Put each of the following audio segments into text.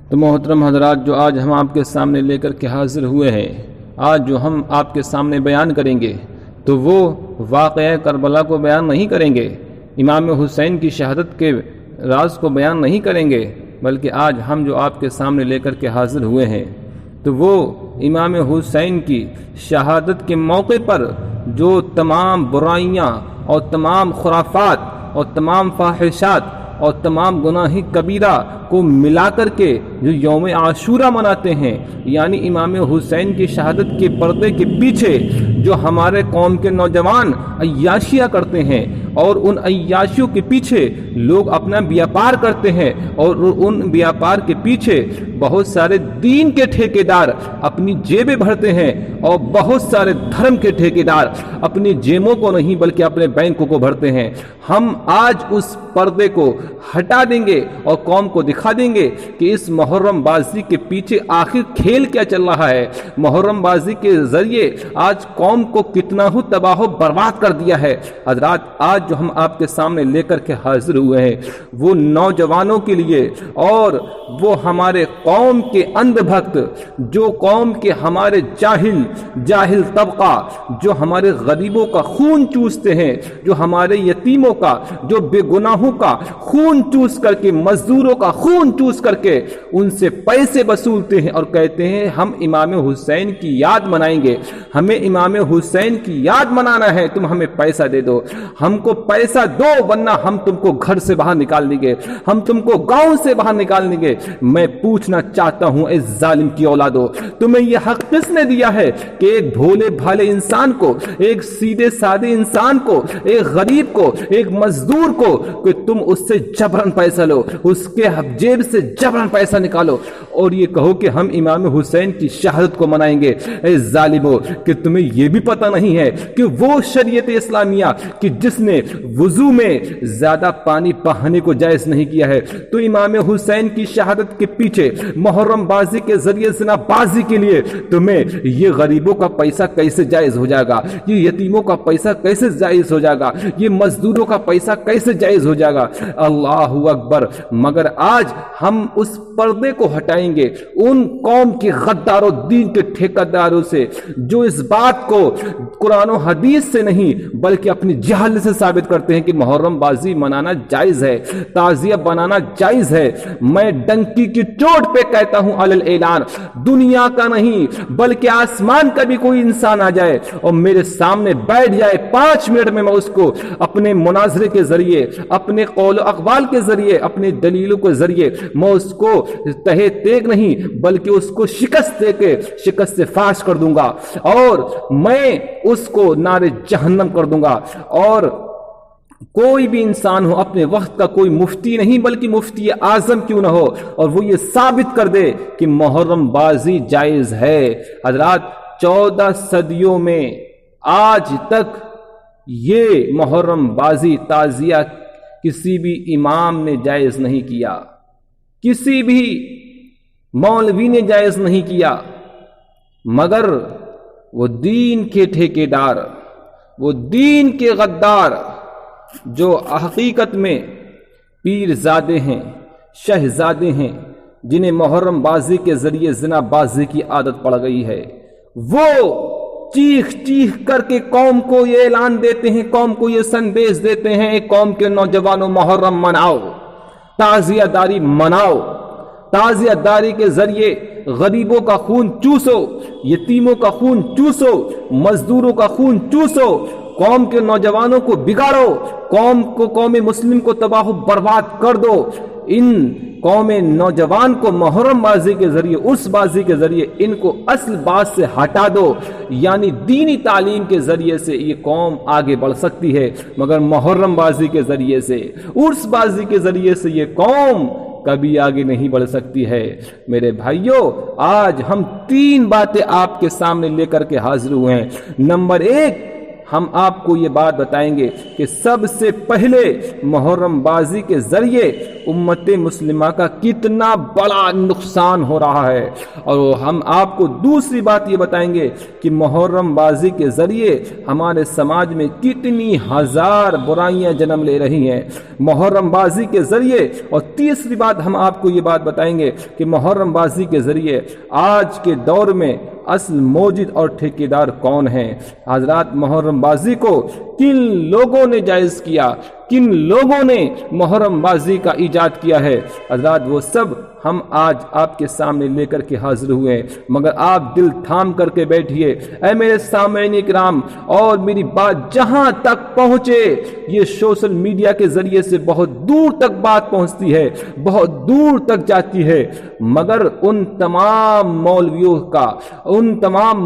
تو محترم حضرات، جو آج ہم آپ کے سامنے لے کر کے حاضر ہوئے ہیں، آج جو ہم آپ کے سامنے بیان کریں گے تو وہ واقعہ کربلا کو بیان نہیں کریں گے، امام حسین کی شہادت کے راز کو بیان نہیں کریں گے، بلکہ آج ہم جو آپ کے سامنے لے کر کے حاضر ہوئے ہیں تو وہ امام حسین کی شہادت کے موقع پر جو تمام برائیاں اور تمام خرافات اور تمام فاحشات اور تمام گناہ کبیرہ کو ملا کر کے جو یوم عاشورہ مناتے ہیں، یعنی امام حسین کی شہادت کے پردے کے پیچھے جو ہمارے قوم کے نوجوان عیاشیاں کرتے ہیں اور ان عیاشیوں کے پیچھے لوگ اپنا بیاپار کرتے ہیں، اور ان بیاپار کے پیچھے بہت سارے دین کے ٹھیکیدار اپنی جیبیں بھرتے ہیں، اور بہت سارے دھرم کے ٹھیکیدار اپنی جیبوں کو نہیں بلکہ اپنے بینکوں کو بھرتے ہیں۔ ہم آج اس پردے کو ہٹا دیں گے اور قوم کو دکھا دیں گے کہ اس محرم بازی کے پیچھے آخر کھیل کیا چل رہا ہے، محرم بازی کے ذریعے آج قوم کو کتنا ہی تباہ و برباد کر دیا ہے۔ حضرات، آج جو ہم آپ کے سامنے لے کر کے حاضر ہوئے ہیں وہ نوجوانوں کے لیے اور وہ ہمارے قوم کے اندھ بھکت، جو قوم کے ہمارے جاہل طبقہ، جو ہمارے غریبوں کا خون چوستے ہیں، جو ہمارے یتیموں کا، جو بے گناہوں کا خون چوس کر کے، مزدوروں کا خون چوس کر کے ان سے پیسے وصولتے ہیں اور کہتے ہیں ہم امام حسین کی یاد منائیں گے، ہمیں امام حسین کی یاد منانا ہے، تم ہمیں پیسہ دے دو، ہم کو پیسہ دو ورنہ ہم تم کو گھر سے باہر نکال دیں گے، ہم تم کو گاؤں سے باہر نکال دیں گے۔ میں پوچھنا چاہتا ہوں اے ظالم کی اولادو، تمہیں یہ حق کس نے دیا ہے کہ ایک بھولے بھالے انسان کو، ایک سیدھے سادے انسان کو، ایک غریب کو، ایک مزدور کو، کہ تم اس سے جبرن پیسہ لو، اس کے جیب سے جبرن پیسہ نکالو اور یہ کہو کہ ہم امام حسین کی شہادت کو منائیں گے؟ اے ظالمو، کہ تمہیں یہ بھی پتہ نہیں ہے کہ وہ شریعت اسلامیہ کہ جس نے وضو میں زیادہ پانی بہانے کو جائز نہیں کیا ہے، تو امام حسین کی شہادت کے پیچھے محرم بازی کے ذریعے زنا بازی کے لیے تمہیں یہ غریبوں کا پیسہ کیسے جائز ہو جائے گا، یہ یتیموں کا پیسہ کیسے جائز ہو جائے گا، یہ مزدوروں کا پیسہ کیسے جائز ہو جائے گا؟ اللہ اکبر۔ مگر آج ہم اس پردے کو ہٹائیں گے ان قوم کے غداروں، دین کے ٹھیکیداروں سے جو اس بات کو قرآن و حدیث سے نہیں بلکہ اپنی جہالت سے ثابت کرتے ہیں کہ محرم بازی منانا جائز ہے، تعزیہ بنانا جائز ہے۔ میں ڈنکی کی چوٹ پہ کہتا ہوں علی الاعلان، دنیا کا نہیں بلکہ آسمان کا بھی کوئی انسان آ جائے اور میرے سامنے بیٹھ جائے، 5 منٹ میں اس کو اپنے مناظرے کے ذریعے، اپنے قول و اقوال کے ذریعے، اپنے دلیلوں کے ذریعے میں اس کو تہے تیگ نہیں بلکہ اس کو شکست دے کے شکست سے فاش کر دوں گا، اور میں اس کو نار جہنم کر دوں گا۔ اور کوئی بھی انسان ہو، اپنے وقت کا کوئی مفتی نہیں بلکہ مفتی اعظم کیوں نہ ہو، اور وہ یہ ثابت کر دے کہ محرم بازی جائز ہے۔ حضرات، 14 صدیوں میں آج تک یہ محرم بازی تعزیہ کسی بھی امام نے جائز نہیں کیا، کسی بھی مولوی نے جائز نہیں کیا، مگر وہ دین کے ٹھیکیدار، وہ دین کے غدار جو حقیقت میں پیرزادے ہیں، شہزادے ہیں، جنہیں محرم بازی کے ذریعے زنا بازی کی عادت پڑ گئی ہے، وہ چیخ چیخ کر کے قوم کو یہ اعلان دیتے ہیں، قوم کو یہ سندیش دیتے ہیں، ایک قوم کے نوجوانوں محرم مناؤ، تعزیہ داری مناؤ، تعزیہ داری کے ذریعے غریبوں کا خون چوسو، یتیموں کا خون چوسو، مزدوروں کا خون چوسو، قوم کے نوجوانوں کو بگاڑو، قوم مسلم کو تباہ و برباد کر دو۔ ان قوم نوجوان کو محرم بازی کے ذریعے، اس بازی کے ذریعے ان کو اصل بات سے ہٹا دو، یعنی دینی تعلیم کے ذریعے سے یہ قوم آگے بڑھ سکتی ہے، مگر محرم بازی کے ذریعے سے، عرس بازی کے ذریعے سے یہ قوم کبھی آگے نہیں بڑھ سکتی ہے۔ میرے بھائیوں، آج ہم 3 باتیں آپ کے سامنے لے کر کے حاضر ہوئے ہیں۔ نمبر 1، ہم آپ کو یہ بات بتائیں گے کہ سب سے پہلے محرم بازی کے ذریعے امت مسلمہ کا کتنا بڑا نقصان ہو رہا ہے۔ اور ہم آپ کو دوسری بات یہ بتائیں گے کہ محرم بازی کے ذریعے ہمارے سماج میں کتنی ہزار برائیاں جنم لے رہی ہیں محرم بازی کے ذریعے۔ اور تیسری بات ہم آپ کو یہ بات بتائیں گے کہ محرم بازی کے ذریعے آج کے دور میں اصل موجد اور ٹھیکیدار کون ہیں۔ حضرات، محرم بازی کو کن لوگوں نے جائز کیا، کن لوگوں نے محرم بازی کا ایجاد کیا ہے، حضرات وہ سب ہم آج آپ کے سامنے لے کر کے حاضر ہوئے ہیں۔ مگر آپ دل تھام کر کے بیٹھیے اے میرے سامعین اکرام، اور میری بات جہاں تک پہنچے، یہ سوشل میڈیا کے ذریعے سے بہت دور تک بات پہنچتی ہے، بہت دور تک جاتی ہے، مگر ان تمام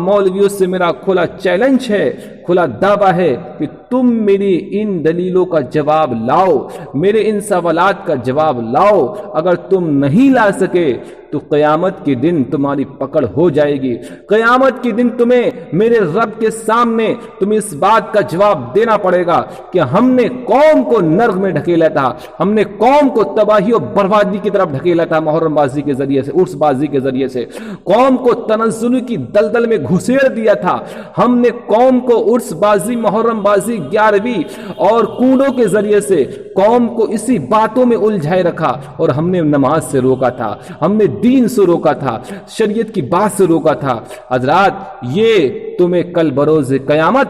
مولویوں سے میرا کھلا چیلنج ہے، کھلا دعویٰ ہے کہ تم میری ان دلیلوں کا جواب لاؤ، میرے ان سوالات کا جواب لاؤ۔ اگر تم نہیں لا سکے تو قیامت کے دن تمہاری پکڑ ہو جائے گی۔ قیامت کے دن تمہیں میرے رب کے سامنے تمہیں اس بات کا جواب دینا پڑے گا کہ ہم نے قوم کو نرک میں ڈھکیلا تھا، ہم نے قوم کو تباہی اور بربادی کی طرف ڈھکیلا تھا محرم بازی کے ذریعے سے، عرس بازی کے ذریعے سے قوم کو تنزل کی دلدل میں گھسیڑ دیا تھا، ہم نے قوم کو عرس بازی، محرم بازی، 11ویں اور کوڑوں کے ذریعے سے قوم کو اسی باتوں میں الجھائے رکھا، اور ہم نے نماز سے روکا تھا، ہم نے دین سے روکا تھا، شریعت کی بات سے روکا تھا۔ حضرات، یہ تمہیں کل بروز قیامت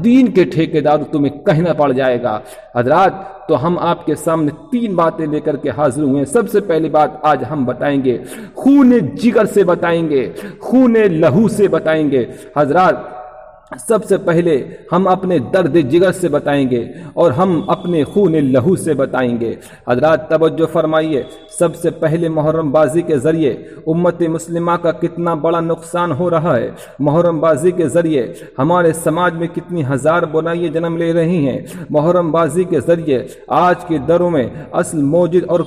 دین کے ٹھیکیدار تمہیں کہنا پڑ جائے گا۔ حضرات، تو ہم آپ کے سامنے 3 باتیں لے کر کے حاضر ہوئے ہیں۔ سب سے پہلی بات آج ہم بتائیں گے، خون جگر سے بتائیں گے، خون لہو سے بتائیں گے۔ حضرات، سب سے پہلے ہم اپنے درد جگر سے بتائیں گے اور ہم اپنے خون لہو سے بتائیں گے۔ حضرات توجہ فرمائیے، سب سے پہلے محرم بازی کے ذریعے امت مسلمہ کا کتنا بڑا نقصان ہو رہا ہے۔ محرم بازی کے ذریعے ہمارے سماج میں کتنی ہزار برائیاں جنم لے رہی ہیں۔ محرم بازی کے ذریعے آج کے دوروں میں اصل موجد اور